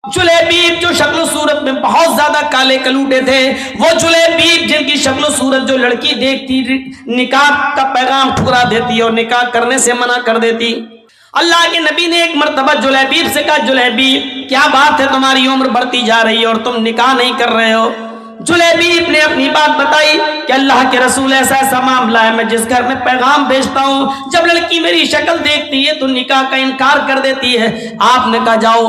جلیبیب جو شکل و صورت میں بہت زیادہ کالے کلوٹے تھے، وہ جلیبیب جن کی شکل و صورت جو لڑکی دیکھتی نکاح کا پیغام ٹھکرا دیتی اور نکاح کرنے سے منع کر دیتی۔ اللہ کے نبی نے ایک مرتبہ جلیبیب سے کہا، جلیبیب کیا بات ہے، تمہاری عمر بڑھتی جا رہی ہے اور تم نکاح نہیں کر رہے ہو؟ جلیبیب نے اپنی بات بتائی کہ اللہ کے رسول ایسا ایسا معاملہ ہے، میں جس گھر میں پیغام بھیجتا ہوں، جب لڑکی میری شکل دیکھتی ہے تو نکاح کا انکار کر دیتی ہے۔ آپ نے کہا جاؤ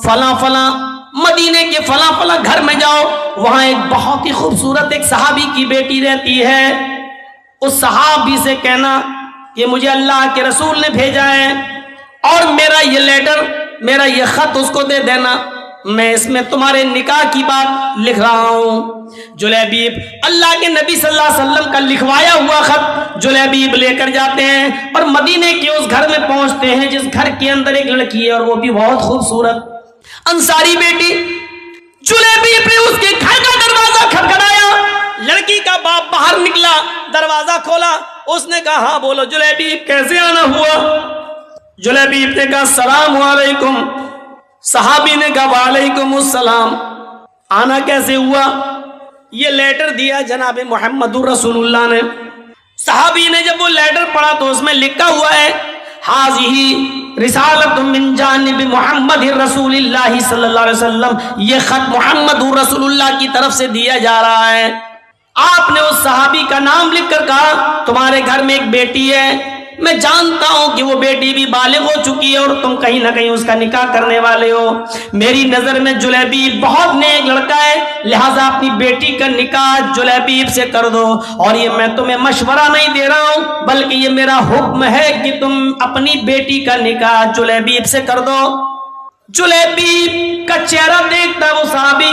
فلاں فلاں مدینے کے فلاں فلاں گھر میں جاؤ، وہاں ایک بہت ہی خوبصورت ایک صحابی کی بیٹی رہتی ہے، اس صحابی سے کہنا کہ مجھے اللہ کے رسول نے بھیجا ہے اور میرا یہ لیٹر، میرا یہ خط اس کو دے دینا، میں اس میں تمہارے نکاح کی بات لکھ رہا ہوں۔ جلیبیب اللہ کے نبی صلی اللہ علیہ وسلم کا لکھوایا ہوا خط جلیبیب لے کر جاتے ہیں اور مدینے کے اس گھر میں پہنچتے ہیں جس گھر کے اندر ایک لڑکی ہے اور وہ بھی بہت خوبصورت انصاری بیٹی۔ جلیبیب نے اس کے گھر کا دروازہ کھٹکھٹایا، لڑکی کا باپ باہر نکلا، دروازہ کھولا، اس نے کہا ہاں بولو جلیبیب کیسے آنا ہوا؟ جلیبیب نے کہا السلام علیکم۔ صحابی نے کہا وعلیکم السلام۔ آنا کیسے ہوا؟ یہ لیٹر دیا جناب محمد رسول اللہ نے۔ صحابی نے جب وہ لیٹر پڑھا تو اس میں لکھا ہوا ہے حاضی رسالت من جانب محمد رسول اللہ صلی اللہ علیہ وسلم، یہ خط محمد رسول اللہ کی طرف سے دیا جا رہا ہے۔ آپ نے اس صحابی کا نام لکھ کر کہا تمہارے گھر میں ایک بیٹی ہے، میں جانتا ہوں کہ وہ بیٹی بھی بالغ ہو چکی ہے اور تم کہیں نہ کہیں اس کا نکاح کرنے والے ہو، میری نظر میں جلیبیب بہت نیک لڑکا ہے، لہٰذا اپنی بیٹی کا نکاح جلیبیب سے کر دو، اور یہ میں تمہیں مشورہ نہیں دے رہا ہوں بلکہ یہ میرا حکم ہے کہ تم اپنی بیٹی کا نکاح جلیبیب سے کر دو۔ جلیبیب کا چہرہ دیکھتا وہ صحابی،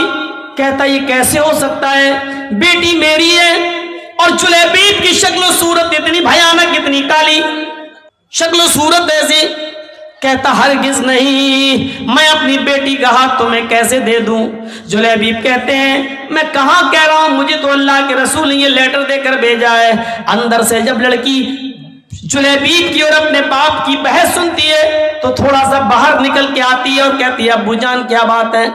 کہتا یہ کیسے ہو سکتا ہے، بیٹی میری ہے اور جلیبیب کی شکل و صورت اتنی بھیانک، اتنی کالی شکل و صورت ایسی، کہتا ہرگز نہیں، میں اپنی بیٹی کا ہاتھ تمہیں کیسے دے دوں؟ جلیبیب کہتے ہیں میں کہاں کہہ رہا ہوں، مجھے تو اللہ کے رسول نے یہ لیٹر دے کر بھیجا ہے۔ اندر سے جب لڑکی جلیبیب کی اور اپنے باپ کی بحث سنتی ہے تو تھوڑا سا باہر نکل کے آتی ہے اور کہتی ہے ابو جان کیا بات ہے؟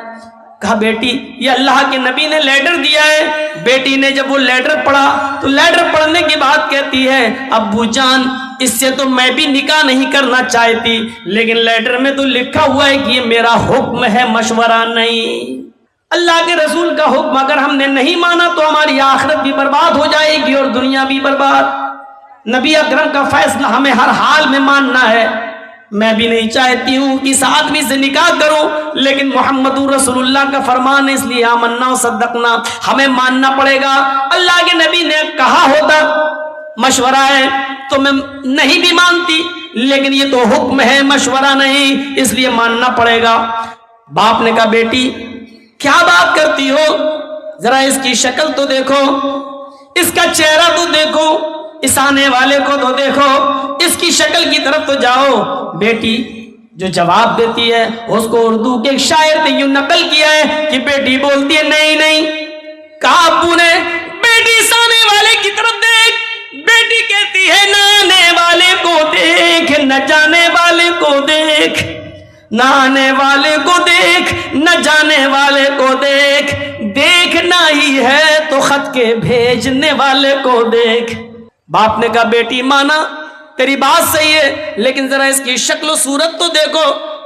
کہا بیٹی یہ اللہ کے نبی نے لیٹر دیا ہے۔ بیٹی نے جب وہ لیٹر پڑھا تو لیٹر پڑھنے کے بعد کہتی ہے ابو جان اس سے تو میں بھی نکاح نہیں کرنا چاہتی، لیکن لیٹر میں تو لکھا ہوا ہے کہ یہ میرا حکم ہے، مشورہ نہیں۔ اللہ کے رسول کا حکم اگر ہم نے نہیں مانا تو ہماری آخرت بھی برباد ہو جائے گی اور دنیا بھی برباد۔ نبی اکرم کا فیصلہ ہمیں ہر حال میں ماننا ہے۔ میں بھی نہیں چاہتی ہوں کہ اس آدمی سے نکاح کروں، لیکن محمد رسول اللہ کا فرمان ہے، اس لیے آمنا و صدقنا، ہمیں ماننا پڑے گا۔ اللہ کے نبی نے کہا ہوتا مشورہ ہے تو میں نہیں بھی مانتی، لیکن یہ تو حکم ہے، مشورہ نہیں، اس لیے ماننا پڑے گا۔ باپ نے کہا بیٹی کیا بات کرتی ہو، ذرا اس کی شکل تو دیکھو، اس کا چہرہ تو دیکھو، اس آنے والے کو تو دیکھو، اس کی شکل کی طرف تو جاؤ۔ بیٹی جو جواب دیتی ہے اس کو اردو کے ایک شاعر نے یوں نقل کیا ہے کہ بیٹی بولتی ہے نہیں نہیں۔ کہا ابو نے بیٹی اس آنے والے کی طرف دیکھ، بیٹی کہتی ہے نہ آنے والے کو دیکھ، نہ جانے والے کو دیکھ، نہ آنے والے کو دیکھ، نہ جانے والے کو دیکھ، دیکھنا ہی ہے تو خط کے بھیجنے والے کو دیکھ۔ باپ نے کہا بیٹی مانا تیری بات صحیح ہے، لیکن ذرا اس کی شکل و صورت تو دیکھو،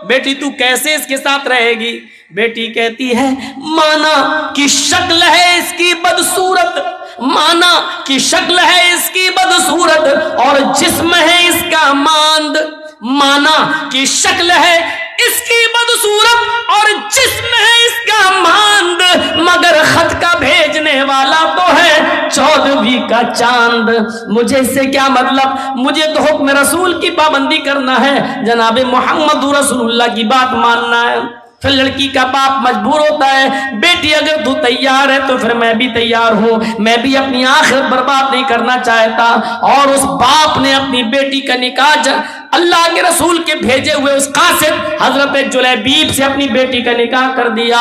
بیٹی تو کیسے اس کے ساتھ رہے گی؟ بیٹی کہتی ہے مانا کی شکل ہے اس کی بدصورت، مانا کی شکل ہے اس کی بدصورت اور جسم ہے اس کا ماند، مانا کی شکل ہے اس کی بدصورت اور جسم ہے اس کا ماند، مگر خط کا بھیجنے والا تو ہے 14ویں کا چاند۔ مجھے اس سے کیا مطلب، مجھے تو حکم رسول کی پابندی کرنا ہے، جناب محمد رسول اللہ کی بات ماننا ہے۔ پھر لڑکی کا باپ مجبور ہوتا ہے بیٹی اگر تو تیار ہے تو پھر میں بھی تیار ہوں، میں بھی اپنی آخرت برباد نہیں کرنا چاہتا۔ اور اس باپ نے اپنی بیٹی کا نکاح اللہ کے رسول کے بھیجے ہوئے اس قاصد حضرت جلیبیب سے اپنی بیٹی کا نکاح کر دیا۔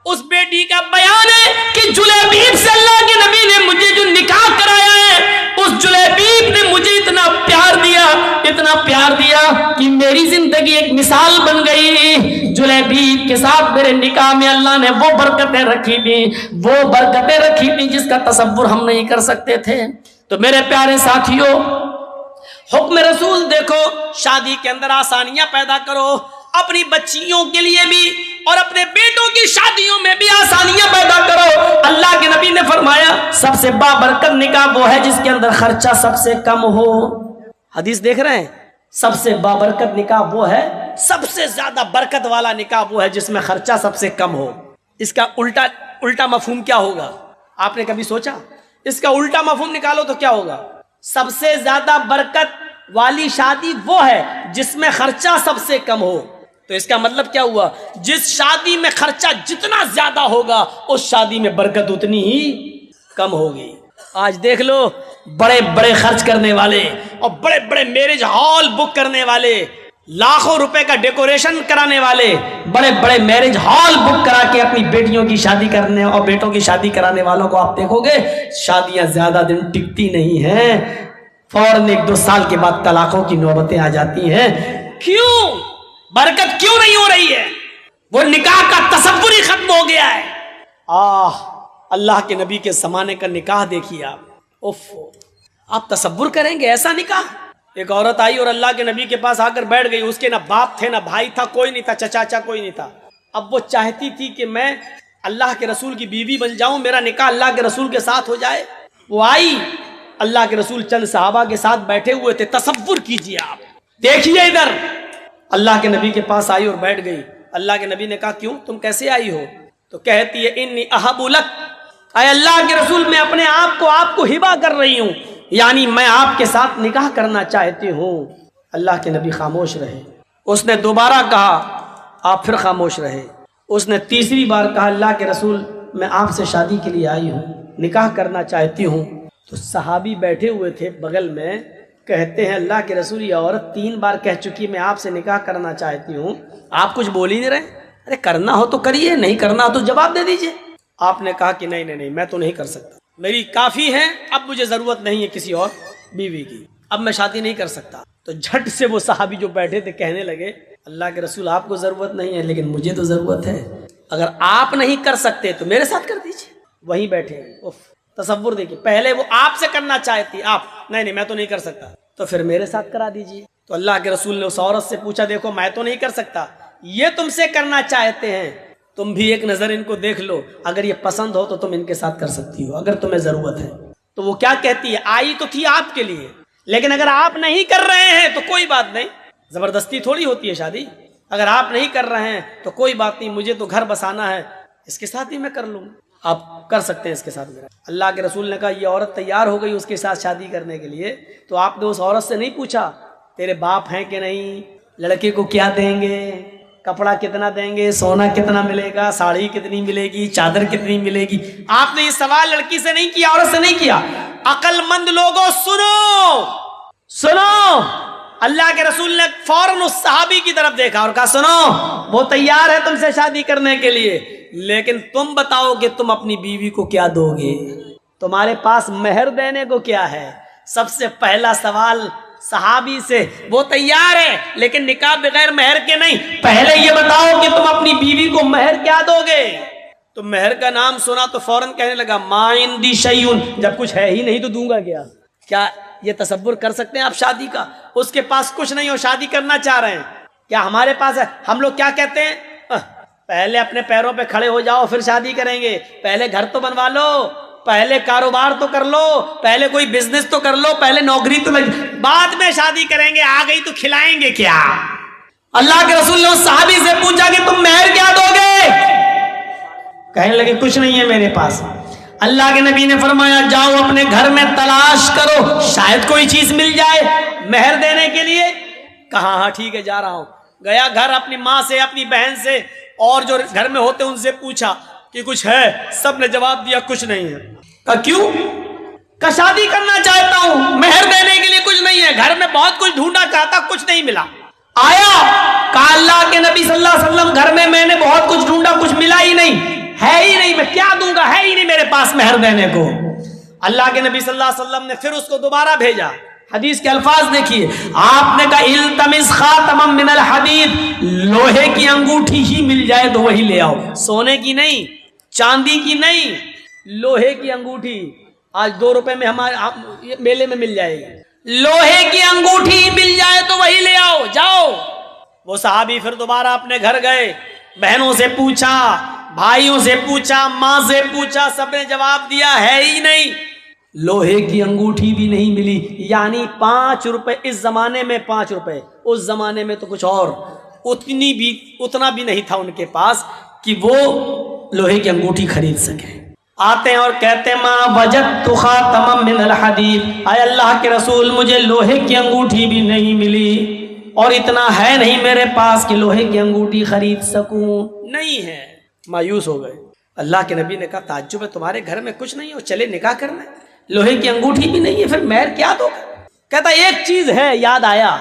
اس بیٹی کا بیان ہے کہ جلیبیب سے اللہ کے نبی نے مجھے جو نکاح کرایا ہے اس جلیبیب نے مجھے اتنا پیار دیا کہ میری زندگی ایک مثال بن گئی. جلیبیب کے ساتھ میرے نکاح میں اللہ نے وہ برکتیں رکھی تھی جس کا تصور ہم نہیں کر سکتے تھے. تو میرے پیارے ساتھیوں، حکم رسول دیکھو، شادی کے اندر آسانیاں پیدا کرو، اپنی بچیوں کے لیے بھی اور اپنے بیٹوں کی شادیوں میں بھی آسانیاں پیدا کرو. اللہ کے نبی نے فرمایا سب سے بابرکت نکاح وہ ہے جس کے اندر خرچہ سب سے کم ہو. حدیث دیکھ رہے ہیں؟ سب سے بابرکت نکاح وہ ہے، سب سے زیادہ برکت والا نکاح وہ ہے جس میں خرچہ سب سے کم ہو. اس کا الٹا مفہوم کیا ہوگا؟ آپ نے کبھی سوچا؟ اس کا الٹا مفہوم نکالو تو کیا ہوگا؟ سب سے زیادہ برکت والی شادی وہ ہے جس میں خرچہ سب سے کم ہو. تو اس کا مطلب کیا ہوا؟ جس شادی میں خرچہ جتنا زیادہ ہوگا اس شادی میں برکت اتنی ہی کم ہوگی. آج دیکھ لو، بڑے بڑے خرچ کرنے والے اور بڑے بڑے میرج ہال بک کرنے والے، لاکھوں روپے کا ڈیکوریشن کرانے والے، بڑے بڑے میرج ہال بک کرا کے اپنی بیٹیوں کی شادی کرنے اور بیٹوں کی شادی کرانے والوں کو آپ دیکھو گے شادیاں زیادہ دن ٹکتی نہیں ہیں، فوراً 1-2 سال کے بعد طلاقوں کی نوبتیں آ جاتی ہیں. کیوں؟ برکت کیوں نہیں ہو رہی ہے؟ وہ نکاح کا تصور ہی ختم ہو گیا ہے. اللہ کے نبی کے زمانے کا نکاح دیکھیے آپ تصور کریں گے ایسا نکاح؟ ایک عورت آئی اور اللہ کے نبی کے پاس آ کر بیٹھ گئی. اس کے نہ باپ تھے، نہ بھائی تھا، کوئی نہیں تھا، چچا کوئی نہیں تھا. اب وہ چاہتی تھی کہ میں اللہ کے رسول کی بیوی بن جاؤں، میرا نکاح اللہ کے رسول کے ساتھ ہو جائے. وہ آئی، اللہ کے رسول چند صحابہ کے ساتھ بیٹھے ہوئے تھے. تصور کیجئے آپ، دیکھیے ادھر. اللہ کے نبی کے پاس آئی اور بیٹھ گئی. اللہ کے نبی نے کہا کیوں، تم کیسے آئی ہو؟ تو کہتی ہے انی احب لک، اے اللہ کے رسول میں اپنے آپ کو ہبہ کر رہی ہوں، یعنی میں آپ کے ساتھ نکاح کرنا چاہتی ہوں. اللہ کے نبی خاموش رہے. اس نے دوبارہ کہا، آپ پھر خاموش رہے. اس نے تیسری بار کہا اللہ کے رسول میں آپ سے شادی کے لیے آئی ہوں، نکاح کرنا چاہتی ہوں. تو صحابی بیٹھے ہوئے تھے بغل میں، کہتے ہیں اللہ کے رسول یہ عورت 3 بار کہہ چکی میں آپ سے نکاح کرنا چاہتی ہوں، آپ کچھ بول ہی نہیں رہے. ارے کرنا ہو تو کریے، نہیں کرنا ہو تو جواب دے دیجئے. آپ نے کہا کہ نہیں میں تو نہیں کر سکتا، میری کافی ہے، اب مجھے ضرورت نہیں ہے کسی اور بیوی کی، اب میں شادی نہیں کر سکتا. تو جھٹ سے وہ صحابی جو بیٹھے تھے کہنے لگے اللہ کے رسول آپ کو ضرورت نہیں ہے لیکن مجھے تو ضرورت ہے، اگر آپ نہیں کر سکتے تو میرے ساتھ کر دیجئے. وہیں بیٹھے. تصور دیکھیے، پہلے وہ آپ سے کرنا چاہتی، آپ نہیں میں تو نہیں کر سکتا، تو پھر میرے ساتھ کرا دیجئے. تو اللہ کے رسول نے اس عورت سے پوچھا دیکھو میں تو نہیں کر سکتا، یہ تم سے کرنا چاہتے ہیں، تم بھی ایک نظر ان کو دیکھ لو، اگر یہ پسند ہو تو تم ان کے ساتھ کر سکتی ہو اگر تمہیں ضرورت ہے. تو وہ کیا کہتی ہے، آئی تو تھی آپ کے لیے، لیکن اگر آپ نہیں کر رہے ہیں تو کوئی بات نہیں، زبردستی تھوڑی ہوتی ہے شادی. اگر آپ نہیں کر رہے ہیں تو کوئی بات نہیں، مجھے تو گھر بسانا ہے، اس کے ساتھ ہی میں کر لوں، آپ کر سکتے ہیں اس کے ساتھ میرا. اللہ کے رسول نے کہا یہ عورت تیار ہو گئی اس کے ساتھ شادی کرنے کے لیے. تو آپ نے اس عورت سے نہیں پوچھا تیرے باپ ہیں کہ نہیں، لڑکے کو کیا دیں گے، کپڑا کتنا دیں گے، سونا کتنا ملے گا، ساڑی کتنی ملے گی، چادر کتنی ملے گی. آپ نے یہ سوال لڑکی سے نہیں کیا، عورت سے نہیں کیا. عقل مند لوگوں سنو، اللہ کے رسول نے فوراً اس صحابی کی طرف دیکھا اور کہا سنو وہ تیار ہے تم سے شادی کرنے کے لیے، لیکن تم بتاؤ کہ تم اپنی بیوی کو کیا دو گے، تمہارے پاس مہر دینے کو کیا ہے. سب سے پہلا سوال صحابی سے، وہ تیار ہے لیکن نکاح بغیر مہر کے نہیں، پہلے یہ بتاؤ کہ تم اپنی بیوی کو مہر کیا دو گے. تو مہر کا نام سنا تو فوراً کہنے لگا ما عندی شیء، جب کچھ ہے ہی نہیں تو دوں گا کیا. کیا یہ تصور کر سکتے ہیں آپ شادی کا؟ اس کے پاس کچھ نہیں ہو، شادی کرنا چاہ رہے ہیں، کیا ہمارے پاس ہے؟ ہم لوگ کیا کہتے ہیں، پہلے اپنے پیروں پہ کھڑے ہو جاؤ پھر شادی کریں گے، پہلے گھر تو بنوا لو، پہلے کاروبار تو کر لو، پہلے کوئی بزنس تو کر لو، پہلے نوکری تو بعد میں شادی کریں گے، آ گئی تو کھلائیں گے کیا. اللہ کے رسول نے اس صحابی سے پوچھا کہ تم مہر کیا دو گے، کہنے لگے کچھ نہیں ہے میرے پاس. اللہ کے نبی نے فرمایا جاؤ اپنے گھر میں تلاش کرو، شاید کوئی چیز مل جائے مہر دینے کے لیے. کہا ہاں ٹھیک ہے جا رہا ہوں. گیا گھر، اپنی ماں سے، اپنی بہن سے اور جو گھر میں ہوتے ان سے پوچھا کہ کچھ ہے، سب نے جواب دیا کچھ نہیں ہے. کہا کیوں؟ کہا شادی کرنا چاہتا ہوں، مہر دینے کے لیے کچھ نہیں ہے، گھر میں بہت کچھ ڈھونڈا چاہتا کچھ نہیں ملا. آیا کہا اللہ کے نبی صلی اللہ علیہ وسلم گھر میں نے بہت کچھ ڈھونڈا کچھ ملا ہی نہیں، ہے ہی نہیں، میں کیا دوں گا، ہے ہی نہیں میرے پاس مہر دینے کو. اللہ کے نبی صلی اللہ علیہ وسلم نے پھر اس کو دوبارہ بھیجا. حدیث کے الفاظ دیکھیے, آپ نے کہا التمس خاتما من الحدید, لوہے کی انگوٹھی ہی مل جائے تو وہی لے آؤ, سونے کی نہیں, چاندی کی نہیں, لوہے کی انگوٹھی. آج 2 روپے میں ہمارے میلے میں مل جائے گی. لوہے کی انگوٹھی مل جائے تو وہی لے آؤ, جاؤ. وہ صحابی پھر دوبارہ اپنے گھر گئے, بہنوں سے پوچھا, بھائیوں سے پوچھا, ماں سے پوچھا, سب نے جواب دیا ہے ہی نہیں. لوہے کی انگوٹھی بھی نہیں ملی. یعنی 5 روپے اس زمانے میں, 5 روپے اس زمانے میں تو کچھ اور, اتنا بھی نہیں تھا ان کے پاس کہ وہ لوہے کی انگوٹھی خرید سکیں. آتے ہیں اور کہتے ہیں ما وجدت خاتما من الحدید, اے اللہ کے رسول مجھے لوہے کی انگوٹھی بھی نہیں ملی, اور اتنا ہے نہیں میرے پاس کہ لوہے کی انگوٹھی خرید سکوں. نہیں ہے. مایوس ہو گئے. اللہ کے نبی نے کہا تعجب ہے, تمہارے گھر میں کچھ نہیں ہے, چلے نکاح کرنا ہے, لوہے کی انگوٹھی بھی نہیں ہے, پھر مہر کیا دو گا؟ کہتا ایک چیز ہے, یاد آیا.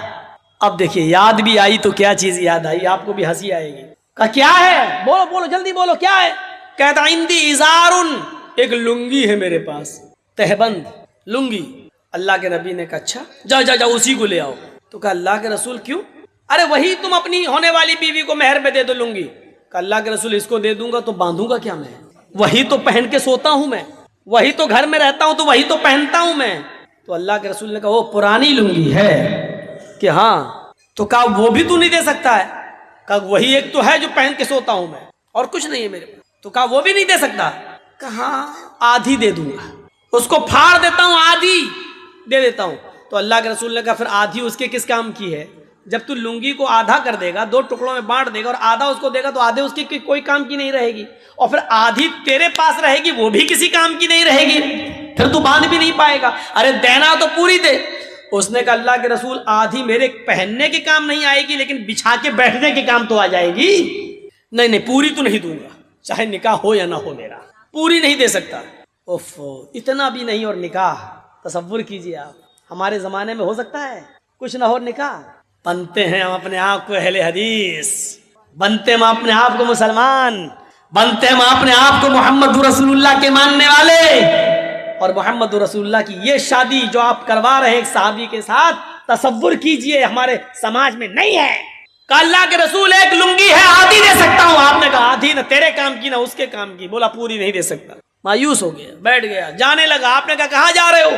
اب دیکھیے یاد بھی آئی تو کیا چیز یاد آئی, آپ کو بھی ہنسی آئے گی. کہا کیا ہے, بولو بولو جلدی بولو, کیا ہے؟ کہتا عندی ازارن, ایک لنگی ہے میرے پاس, تہبند لنگی. اللہ کے نبی نے کہا اچھا جاؤ جاؤ جاؤ اسی کو لے آؤ. تو کہا اللہ کے رسول کیوں؟ ارے وہی تم اپنی ہونے والی بیوی کو مہر میں دے دو لنگی. کہا اللہ کے رسول اس کو دے دوں گا تو باندھوں گا کیا میں؟ وہی تو پہن کے سوتا ہوں میں, وہی تو گھر میں رہتا ہوں تو وہی تو پہنتا ہوں میں. تو اللہ کے رسول نے کہا وہ پرانی لنگی ہے کہ ہاں. تو کہا وہ بھی تو نہیں دے سکتا ہے؟ کہا وہی ایک تو ہے جو پہن کے سوتا ہوں میں, اور کچھ نہیں ہے میرے پاس. تو کہا وہ بھی نہیں دے سکتا؟ کہا آدھی دے دوں گا, اس کو پھاڑ دیتا ہوں, آدھی دے دیتا ہوں. تو اللہ کے رسول نے کہا پھر آدھی اس کے کس کام کی ہے؟ جب تو لنگی کو آدھا کر دے گا, 2 ٹکڑوں میں بانٹ دے گا اور آدھا اس کو دے گا, تو آدھے اس کی کوئی کام کی نہیں رہے گی, اور پھر آدھی تیرے پاس رہے گی وہ بھی کسی کام کی نہیں رہے گی, پھر تو باندھ بھی نہیں پائے گا. ارے دینا تو پوری دے. اس نے کہا اللہ کے رسول آدھی میرے پہننے کے کام نہیں آئے گی, لیکن بچھا کے بیٹھنے کے کام تو آ جائے گی. نہیں نہیں پوری تو نہیں دوں گا, چاہے نکاح ہو یا نہ ہو, میرا پوری نہیں دے سکتا. اوف, اتنا بھی نہیں. اور نکاح تصور کیجئے آپ, ہمارے زمانے میں ہو سکتا ہے کچھ نہ ہو نکاح؟ بنتے ہیں ہم اپنے آپ کو اہل حدیث, بنتے ہم اپنے آپ کو مسلمان, بنتے ہم اپنے آپ کو محمد رسول اللہ کے ماننے والے. اور محمد رسول اللہ کی یہ شادی جو آپ کروا رہے ہیں ایک صحابی کے ساتھ, تصور کیجئے ہمارے سماج میں نہیں ہے. کہ اللہ کے رسول ایک لنگی ہے آدھی دے سکتا ہوں, آپ نے کہا آدھی نہ تیرے کام کی نہ اس کے کام کی. بولا پوری نہیں دے سکتا. مایوس ہو گیا, بیٹھ گیا, جانے لگا. آپ نے کہا کہاں جا رہے ہو؟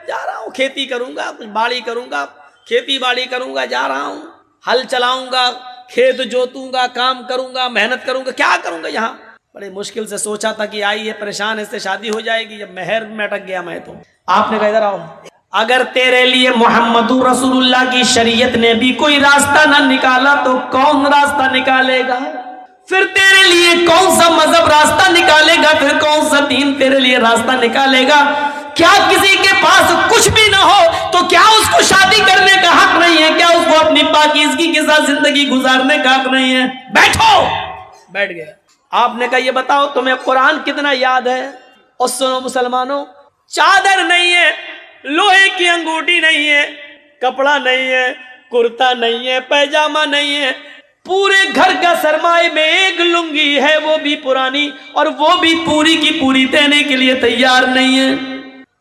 جا رہا ہوں کھیتی کروں گا, کچھ باڑی کروں گا, کھیتی باڑی کروں گا, جا رہا ہوں, ہل چلاؤں گا, کھیت جوتوں گا, کام کروں گا, محنت کروں گا, کیا کروں گا یہاں. بڑے مشکل سے سوچا تھا کہ آئی ہے پریشان, اس سے شادی ہو جائے گی, جب مہر میں اٹک گیا میں. تو آپ نے کہا ادھر آؤ, اگر تیرے لیے محمد رسول اللہ کی شریعت نے بھی کوئی راستہ نہ نکالا تو کون راستہ نکالے گا؟ پھر تیرے لیے کون سا مذہب راستہ نکالے گا؟ پھر کون سا دین تیرے لیے راستہ نکالے گا؟ کیا کسی کے پاس کچھ بھی نہ ہو تو کیا اس کو شادی کرنے کا حق نہیں ہے؟ کیا اس کو اپنی پاکیزگی کے ساتھ زندگی گزارنے کا حق نہیں ہے؟ بیٹھو. بیٹھ گیا. آپ نے کہا یہ بتاؤ تمہیں قرآن کتنا یاد ہے؟ اور سنو مسلمانوں, چادر نہیں ہے, لوہے کی انگوٹھی نہیں ہے, کپڑا نہیں ہے, کرتا نہیں ہے, پیجامہ نہیں ہے, پورے گھر کا سرمایہ میں ایک لنگی ہے, وہ بھی پرانی, اور وہ بھی پوری کی پوری دینے کے لیے تیار نہیں ہے.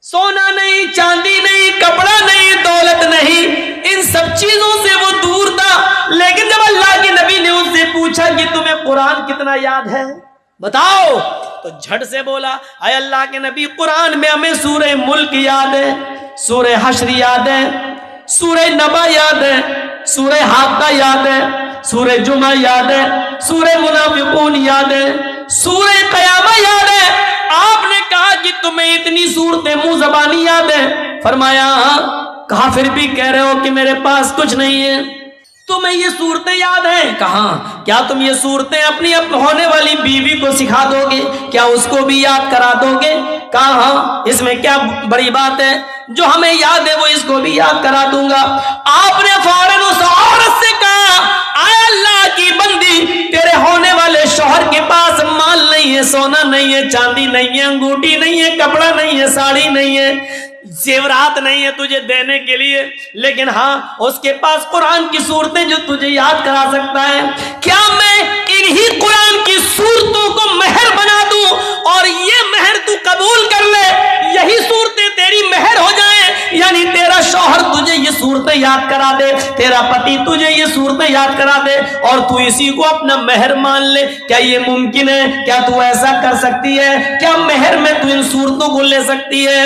سونا نہیں, چاندی نہیں, کپڑا نہیں, دولت نہیں, ان سب چیزوں سے وہ دور تھا. لیکن جب اللہ کے نبی نے اس سے پوچھا کہ تمہیں قرآن کتنا یاد ہے بتاؤ, تو جھٹ سے بولا اے اللہ کے نبی قرآن میں ہمیں سورہ ملک یاد ہے, سورہ حشر یاد ہے, سورہ نبا یاد ہے, سورہ حاقہ یاد ہے, سورہ جمعہ یاد ہے, سورہ منافقون یاد ہے, سورہ قیامہ یاد ہے. آپ نے کہا کہ تمہیں اتنی صورتیں منہ زبانی یاد ہے؟ فرمایا کہا پھر بھی کہہ رہے ہو کہ میرے پاس کچھ نہیں ہے. تمہیں یہ صورتیں یاد ہیں؟ کہاں. کیا تم یہ صورتیں اپنی ہونے والی بیوی کو سکھا دو گے؟ کیا اس کو بھی یاد کرا دو گے؟ کہا ہاں, اس میں کیا بڑی بات ہے, جو ہمیں یاد ہے وہ اس کو بھی یاد کرا دوں گا. آپ نے فوراً اس عورت سے کہا اے اللہ کی بندی, تیرے ہونے والے شوہر کے پاس مال نہیں ہے, سونا نہیں ہے, چاندی نہیں ہے, انگوٹھی نہیں ہے, کپڑا نہیں ہے, ساڑی نہیں ہے, زیورات نہیں ہے تجھے دینے کے لیے, لیکن ہاں اس کے پاس قرآن کی صورتیں جو تجھے یاد کرا سکتا ہے. کیا میں انہی قرآن کی صورتوں کو مہر بنا دوں اور یہ مہر تو قبول کر لے؟ یہی صورت تیرا پتی تجھے یہ صورتیں یاد کرا دے اور تو اسی کو اپنا مہر مان لے، کیا یہ ممکن ہے؟ کیا تو ایسا کر سکتی ہے؟ کیا مہر میں تو ان صورتوں کو لے سکتی ہے؟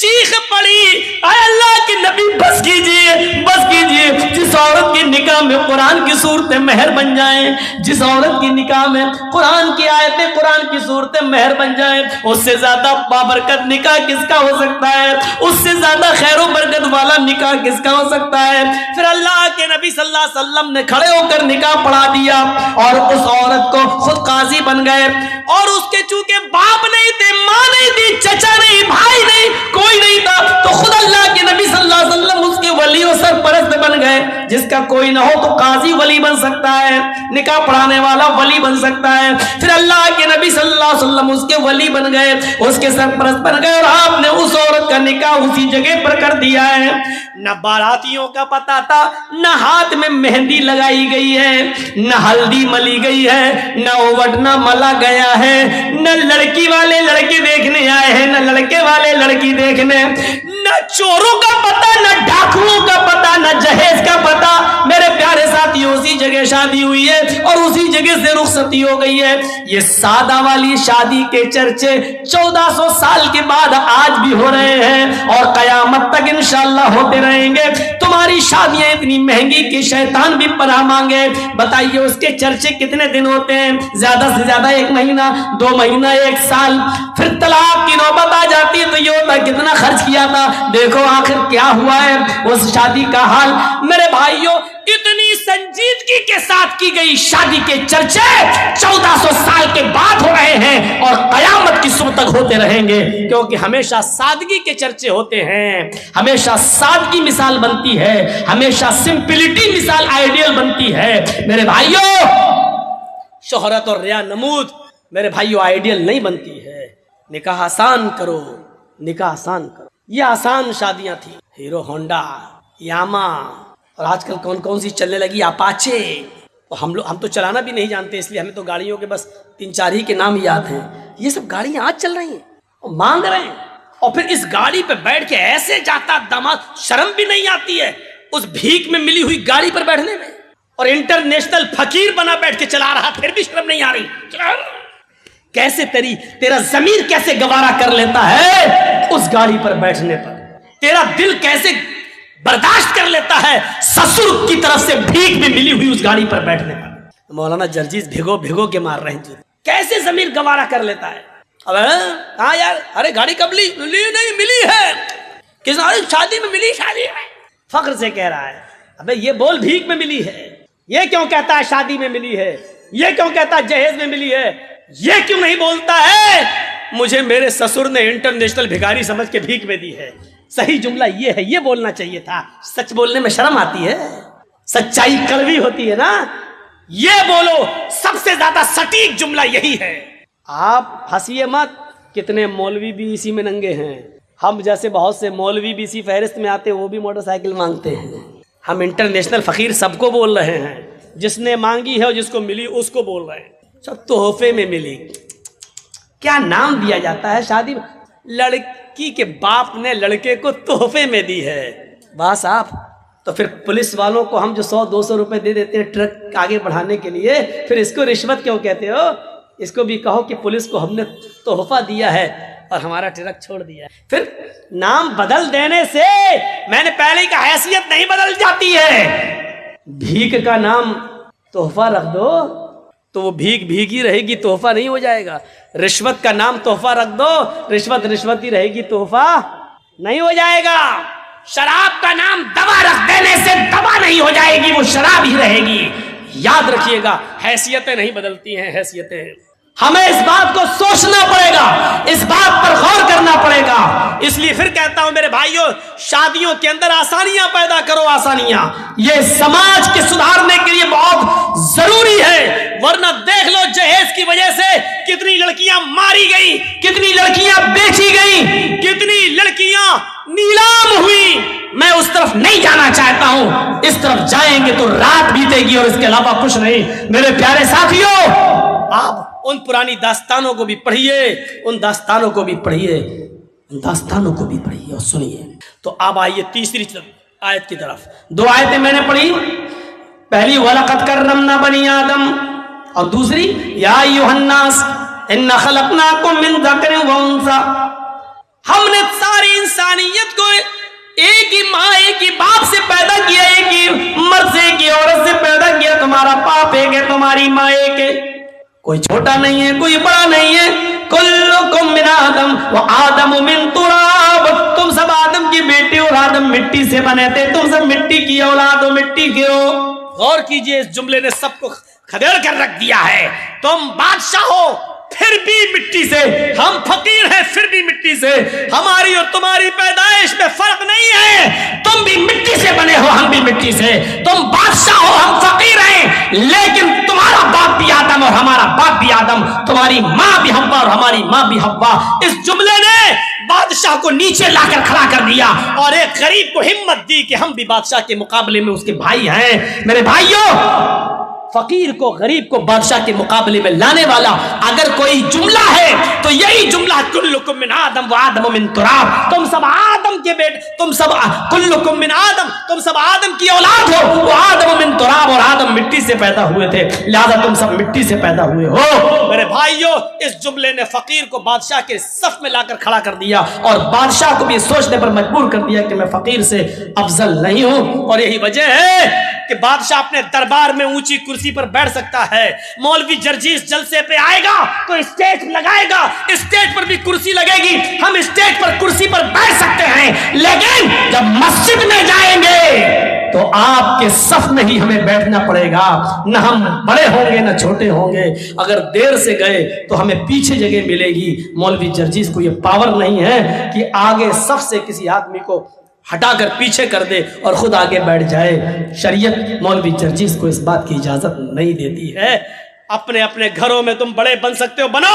چیخ پڑی، اے اللہ کے نبی بس کیجئے، بس کیجئے۔ جس عورت کی نکاح میں قرآن کی صورتیں مہر بن جائیں، جس عورت کی نکاح میں قرآن کی آیتیں، قرآن کی صورتیں مہر بن جائیں، اس سے زیادہ بابرکت نکاح کس کا ہو سکتا ہے؟ اس سے زیادہ خیر و برکت والا نکاح کس کا ہو سکتا ہے؟ پھر اللہ کے نبی صلی اللہ علیہ وسلم نے کھڑے ہو کر نکاح پڑھا دیا اور اس عورت کو خود قاضی بن گئے، اور اس کے چونکہ باپ نہیں تھے، ماں نہیں تھی، چچا نہیں، بھائی نہیں، کوئی نہیں تھا، تو خود اللہ کے نبی صلی اللہ علیہ وسلم اس کے ولی و سرپرست بن گئے۔ جس کا کوئی نہ ہو تو قاضی ولی بن سکتا ہے، نکاح پڑھانے والا ولی بن سکتا ہے۔ پھر اللہ کے نبی صلی اللہ علیہ وسلم اس کے ولی بن گئے، اس کے سرپرست بن گئے، اور آپ نے اس عورت کا نکاح اسی جگہ پر کر دیا ہے۔ نہ باراتیوں کا پتہ تھا، نہ ہاتھ میں مہندی لگائی گئی ہے، نہ ہلدی ملی گئی ہے، نہ اوڑنا ملا گیا ہے، نہ لڑکی والے لڑکے دیکھنے آئے ہیں، نہ لڑکے والے لڑکی دیکھنے، نہ چوروں کا پتہ، نہ ڈاکوؤں کا پتہ، نہ جہیز کا پتہ۔ میرے پیارے ساتھیوں، اسی جگہ شادی ہوئی ہے اور اسی جگہ سے رخصتی ہو گئی ہے۔ یہ سادہ والی شادی کے چرچے 1400 سال کے بعد آج بھی ہو رہے ہیں اور قیامت تک انشاءاللہ ہوتے رہیں گے۔ تمہاری شادیاں اتنی مہنگی کہ شیطان بھی پناہ مانگے۔ بتائیے اس کے چرچے کتنے دن ہوتے ہیں؟ زیادہ سے زیادہ 1 مہینہ، 2 مہینہ، 1 سال۔ پھر طلاق کی نوبت آ جاتی ہے تو یہ ہوتا ہے کتنا خرچ کیا تھا، دیکھو آخر کیا ہوا ہے اس شادی کا حال۔ میرے بھائیوں، اتنی سنجیدگی کے ساتھ کی گئی شادی کے چرچے 1400 سال کے بعد ہو رہے ہیں اور قیامت کی صبح تک ہوتے رہیں گے، کیونکہ ہمیشہ سادگی کے چرچے ہوتے ہیں، ہمیشہ سادگی مثال بنتی ہے، ہمیشہ سمپلٹی مثال آئیڈیل بنتی ہے۔ میرے بھائیوں، شہرت اور ریا نمود میرے بھائیوں آئیڈیل نہیں بنتی ہے۔ نکاح آسان کرو، نکاح آسان کرو۔ یہ آسان شادیاں تھیں، ہیرو ہونڈا، یاما، اور آج کل کون کون سی چلنے لگی، اپاچے۔ ہم تو چلانا بھی نہیں جانتے، اس لیے ہمیں تو گاڑیوں کے بس 3-4 ہی کے نام یاد ہیں۔ یہ سب گاڑیاں آج چل رہی ہیں اور مانگ رہے ہیں، اور پھر اس گاڑی پہ بیٹھ کے ایسے جاتا داماد، شرم بھی نہیں آتی ہے اس بھیک میں ملی ہوئی گاڑی پر بیٹھنے میں، اور انٹرنیشنل فقیر بنا بیٹھ کے چلا رہا، پھر بھی شرم نہیں آ رہی۔ کیسے تیرا ضمیر کیسے گوارا کر لیتا ہے اس گاڑی پر بیٹھنے پر؟ تیرا دل کیسے برداشت کر لیتا ہے سسر کی طرف سے بھیک میں ملی ہوئی اس گاڑی پر بیٹھنے پر؟ مولانا جرجیز بھگو بھگو کے مار رہے ہیں، کیسے ضمیر گوارا کر لیتا ہے؟ اب ہاں یار، ارے گاڑی کب لی نہیں ملی ہے، کس شادی میں ملی، شادی میں فخر سے کہہ رہا ہے۔ ابے یہ بول بھیک میں ملی ہے، یہ کیوں کہتا ہے شادی میں ملی ہے، یہ کیوں کہتا ہے جہیز میں ملی ہے، یہ کیوں نہیں بولتا ہے مجھے میرے سسر نے انٹرنیشنل بھکاری سمجھ کے بھیک میں دی ہے؟ صحیح جملہ یہ ہے، یہ بولنا چاہیے تھا۔ سچ بولنے میں شرم آتی ہے، سچائی کڑوی ہوتی ہے نا، یہ بولو، سب سے زیادہ سٹیک جملہ یہی ہے۔ آپ ہنسیے مت، کتنے مولوی بھی اسی میں ننگے ہیں، ہم جیسے بہت سے مولوی بھی اسی فہرست میں آتے ہیں، وہ بھی موٹر سائیکل مانگتے ہیں۔ ہم انٹرنیشنل فقیر سب کو بول رہے ہیں، جس نے مانگی ہے اور جس کو ملی اس کو بول رہے ہیں، سب تحفے میں ملی۔ کیا نام دیا جاتا ہے شادی میں؟ لڑکی کے باپ نے لڑکے کو تحفے میں دی ہے، بس آپ تو پھر پولیس والوں کو ہم جو 100-200 روپے دے دیتے ہیں ٹرک آگے بڑھانے کے لیے، پھر اس کو رشوت کیوں کہتے ہو؟ اس کو بھی کہو کہ پولیس کو ہم نے تحفہ دیا ہے اور ہمارا ٹرک چھوڑ دیا ہے۔ پھر نام بدل دینے سے میں نے پہلے کا حیثیت نہیں بدل جاتی ہے۔ بھیک کا نام تحفہ رکھ دو تو وہ بھیک ہی رہے گی، تحفہ نہیں ہو جائے گا۔ رشوت کا نام تحفہ رکھ دو، رشوت ہی رہے گی، تحفہ نہیں ہو جائے گا۔ شراب کا نام دوا رکھ دینے سے دوا نہیں ہو جائے گی، وہ شراب ہی رہے گی۔ یاد رکھیے گا، حیثیتیں نہیں بدلتی ہیں، حیثیتیں۔ ہمیں اس بات کو سوچنا پڑے گا، اس بات پر غور کرنا پڑے گا۔ اس لیے پھر کہتا ہوں میرے بھائیوں، شادیوں کے اندر آسانیاں پیدا کرو، آسانیاں۔ یہ سماج کے سدھارنے کے لیے بہت ضروری ہے، ورنہ دیکھ لو جہیز کی وجہ سے کتنی لڑکیاں ماری گئی، کتنی لڑکیاں بیچی گئی، کتنی لڑکیاں نیلام ہوئی۔ میں اس طرف نہیں جانا چاہتا ہوں، اس طرف جائیں گے تو رات بیتے گی اور اس کے علاوہ کچھ نہیں۔ میرے پیارے ساتھیوں، آپ ان پرانی داستانوں کو بھی پڑھیے، ان داستانوں کو بھی پڑھیے، ان داستانوں کو بھی پڑھیے اور سنیے۔ تو اب آئیے تیسری طرف، آیت کی طرف. 2 آیتیں میں نے پڑھی. پہلی وَلَقَدْ كَرَّمْنَا بَنِي آدم اور دوسری یا ایھا الناس اِنَّا خَلَقْنَاكُم مِّن ذَكَرٍ وَأُنثىٰ. ہم نے ساری انسانیت کو ایک ہی ماں ایک ہی باپ سے پیدا کیا, ایک ہی مرد سے ایک ہی عورت سے پیدا کیا. تمہارا باپ ایک ہے, تمہاری ماں ایک ہے, کوئی چھوٹا نہیں ہے کوئی بڑا نہیں ہے. کلکم من آدم وآدم من تراب. تم سب آدم کی بیٹی اور آدم مٹی سے بنے تھے, تم سب مٹی کی اولاد ہو, مٹی کے ہو. غور کیجئے, اس جملے نے سب کو کھدیڑ کر رکھ دیا ہے. تم بادشاہ ہو پھر بھی مٹی سے, ہم فقیر ہیں پھر بھی مٹی سے. ہماری اور تمہاری پیدائش میں فرق نہیں ہے, تم بھی مٹی سے بنے ہو ہم بھی مٹی سے. تم بادشاہ ہو ہم فقیر ہیں, لیکن تمہارا باپ بھی آدم اور ہمارا باپ بھی آدم, تمہاری ماں بھی حوا اور ہماری ماں بھی حوا. اس جملے نے بادشاہ کو نیچے لا کر کھڑا کر دیا اور ایک غریب کو ہمت دی کہ ہم بھی بادشاہ کے مقابلے میں اس کے بھائی ہیں. میرے بھائیوں, فقیر کو غریب کو بادشاہ کے مقابلے میں لانے والا اگر کوئی جملہ ہے تو یہی جملہ کلکم من آدم و آدم من تراب. تم سب آدم کے بیٹے, تم سب کلکم من آدم, تم سب آدم کی اولاد ہو. وہ آدم من تراب, اور آدم مٹی سے پیدا ہوئے تھے, لہذا تم سب مٹی سے پیدا ہوئے ہو. میرے بھائیوں, اس جملے نے فقیر کو بادشاہ کے صف میں لا کر کھڑا کر دیا اور بادشاہ کو بھی سوچنے پر مجبور کر دیا کہ میں فقیر سے افضل نہیں ہوں. اور یہی وجہ ہے کہ بادشاہ اپنے دربار میں اونچی کرسی پر بیٹھ سکتا ہے. مولوی جرجیس جلسے پہ آئے گا تو اسٹیج لگائے گا, اسٹیج پر بھی کرسی لگے گی, ہم اسٹیج پر کرسی پر بیٹھ سکتے ہیں. لیکن جب مسجد میں جائیں گے تو آپ کے صف میں ہی ہمیں بیٹھنا پڑے گا. نہ ہم بڑے ہوں گے نہ چھوٹے ہوں گے. اگر دیر سے گئے تو ہمیں پیچھے جگہ ملے گی. مولوی جرجیس کو یہ پاور نہیں ہے کہ آگے صف سے کسی آدمی کو ہٹا کر پیچھے کر دے اور خود آگے بیٹھ جائے. شریعت مولوی جرجیس کو اس بات کی اجازت نہیں دیتی ہے. اپنے اپنے گھروں میں تم بڑے بن سکتے ہو, بنو.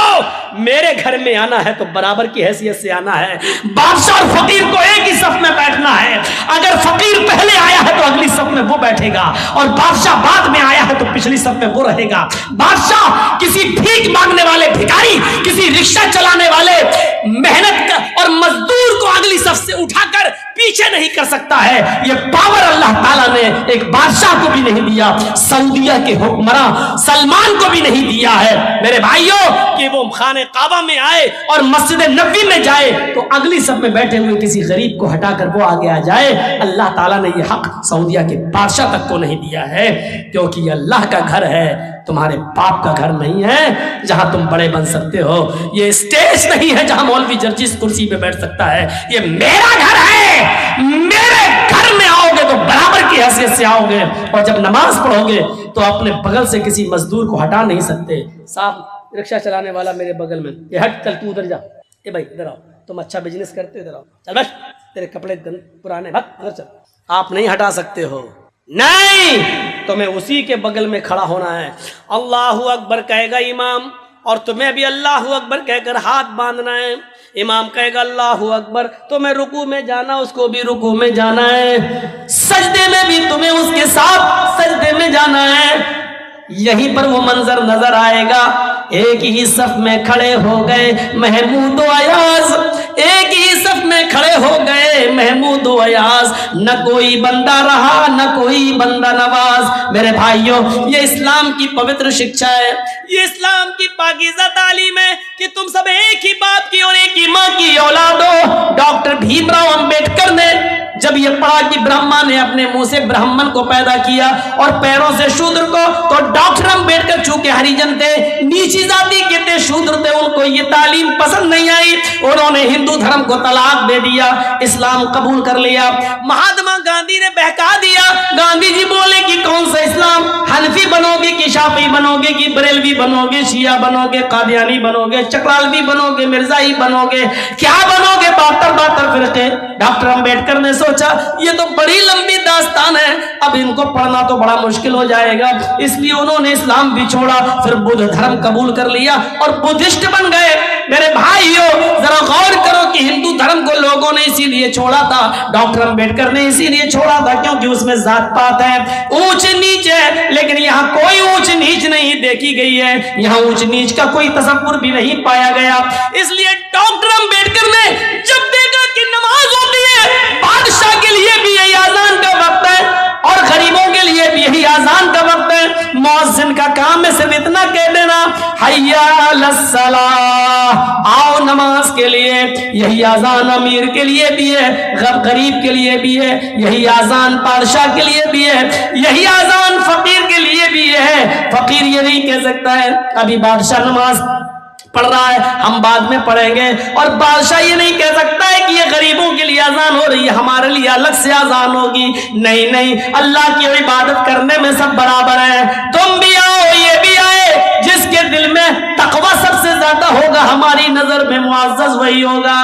میرے گھر میں آنا ہے تو برابر کی حیثیت سے آنا ہے. بادشاہ اور فقیر کو ایک ہی صف میں بیٹھنا ہے. اگر فقیر پہلے آیا ہے تو اگلی صف میں وہ بیٹھے گا, اور بادشاہ بعد میں آیا ہے تو پچھلی صف میں وہ رہے گا. بادشاہ کسی بھیک مانگنے والے بھکاری, کسی رکشہ چلانے والے محنت اور مزدور کو اگلی صف سے اٹھا کر پیچھے نہیں کر سکتا ہے. یہ پاور اللہ تعالیٰ نے ایک بادشاہ کو بھی نہیں دیا, سعودیہ کے حکمراں سلمان کو بھی نہیں دیا ہے. میرے بھائیوں, کہ وہ خانہ کعبہ میں آئے اور مسجد نبوی میں جائے تو اگلی صف میں بیٹھے ہوئے کسی غریب کو ہٹا کر وہ آگے آ جائے. اللہ تعالیٰ نے یہ حق سعودیہ کے بادشاہ تک کو نہیں دیا ہے, کیونکہ یہ اللہ کا گھر ہے, تمہارے باپ کا گھر نہیں ہے جہاں تم بڑے بن سکتے ہو. یہ اسٹیج نہیں ہے جہاں مولوی جرجیس کرسی پہ بیٹھ سکتا ہے. یہ میرا گھر ہے, میرے گھر میں آؤ گے تو برابر کی حیثیت سے آؤ گے. اور جب نماز پڑھو گے تو اپنے بغل سے کسی مزدور کو ہٹا نہیں سکتے. صاحب رکشہ چلانے والا میرے بغل میں, یہ ہٹ, چل تو ادھر جا, اے بھائی ادھر آؤ, تم اچھا بزنس کرتے, ادھر آؤ, چل بیٹھ, تیرے کپڑے پرانے, بھگ ادھر چل. آپ نہیں ہٹا سکتے ہو, نہیں, تمہیں اسی کے بغل میں کھڑا ہونا ہے. اللہ اکبر کہے گا امام, اور تمہیں بھی اللہ اکبر کہہ کر ہاتھ باندھنا ہے. امام کہے گا اللہ اکبر, تمہیں رکوع میں جانا, اس کو بھی رکوع میں جانا ہے. سجدے میں بھی تمہیں اس کے ساتھ سجدے میں جانا ہے. یہیں پر وہ منظر نظر آئے گا, ایک ہی صف میں کھڑے ہو گئے محمود و ایاز, ایک ہی صف میں کھڑے ہو گئے محمود و ایاز. نہ کوئی بندہ رہا نہ کوئی بندہ نواز. میرے بھائیوں, یہ اسلام کی پوتر شکشا ہے, یہ اسلام کی پاکیزہ تعلیم ہے کہ تم سب ایک ہی باپ کی اور ایک ہی ماں کی اولاد ہو. ڈاکٹر بھیم راؤ امبیڈکر نے جب یہ پڑھا کہ برہما نے اپنے منہ سے برہمن کو پیدا کیا اور پیروں سے شودر کو, تو ڈاکٹر امبیڈکر چونکہ ہریجن تھے, نیچی ذاتی کے تھے, شودر تھے, ان کو یہ تعلیم پسند نہیں آئی. انہوں نے ہندو دھرم کو طلاق دے دیا, اسلام قبول کر لیا. مہاتما گاندھی نے بہکا دیا. گاندھی جی بولے کہ کون سا اسلام, حنفی بنو گے کہ شافعی بنو گے کہ بریلوی بنو گے, شیعہ بنو گے, قادیانی بنو گے, چکرالوی بنو گے, مرزائی بنو گے, کیا بنو گے, 72 فرقے. ڈاکٹر امبیڈکر نے سوچا یہ تو بڑی لمبی داستان ہے, اب ان کو پڑھنا تو بڑا مشکل ہو جائے گا, اس لیے انہوں نے اسلام بھی چھوڑا, پھر بدھ دھرم قبول کر لیا اور بدھسٹ بن گئے. میرے بھائیوں, ذرا غور کرو کہ ہندو دھرم کو لوگوں نے اسی لیے چھوڑا تھا, ڈاکٹر امبیڈکر نے اسی لیے چھوڑا تھا کیونکہ اس میں ذات پات ہے, اونچ نیچ ہے. لیکن یہاں کوئی اونچ نیچ نہیں دیکھی گئی ہے, یہاں اونچ نیچ کا کوئی تصور بھی نہیں پایا گیا. اس لیے ڈاکٹر امبیڈکر نے جب دیکھا کہ نماز ہوتی ہے بادشاہ کے لیے بھی یہی اذان کا وقت ہے اور غریبوں کے لیے بھی یہی اذان کا وقت ہے. مؤذن کا کام ہے صرف اتنا کہہ دینا حی علی الصلاۃ، آؤ نماز کے لیے. یہی اذان امیر کے لیے بھی ہے، غریب کے لیے بھی ہے، یہی اذان بادشاہ کے لیے بھی ہے، یہی اذان فقیر کے لیے بھی ہے. فقیر یہ نہیں کہہ سکتا ہے ابھی بادشاہ نماز پڑھ رہا ہے ہم بعد میں پڑھیں گے، اور بادشاہ یہ نہیں کہہ سکتا ہے کہ یہ غریبوں کے لیے اذان ہو رہی ہے ہمارے لیے الگ سے اذان ہوگی. نہیں نہیں، اللہ کی عبادت کرنے میں سب برابر ہیں. تم بھی آؤ یہ بھی آئے، جس کے دل میں تقوی سب سے زیادہ ہوگا ہماری نظر میں معزز وہی ہوگا.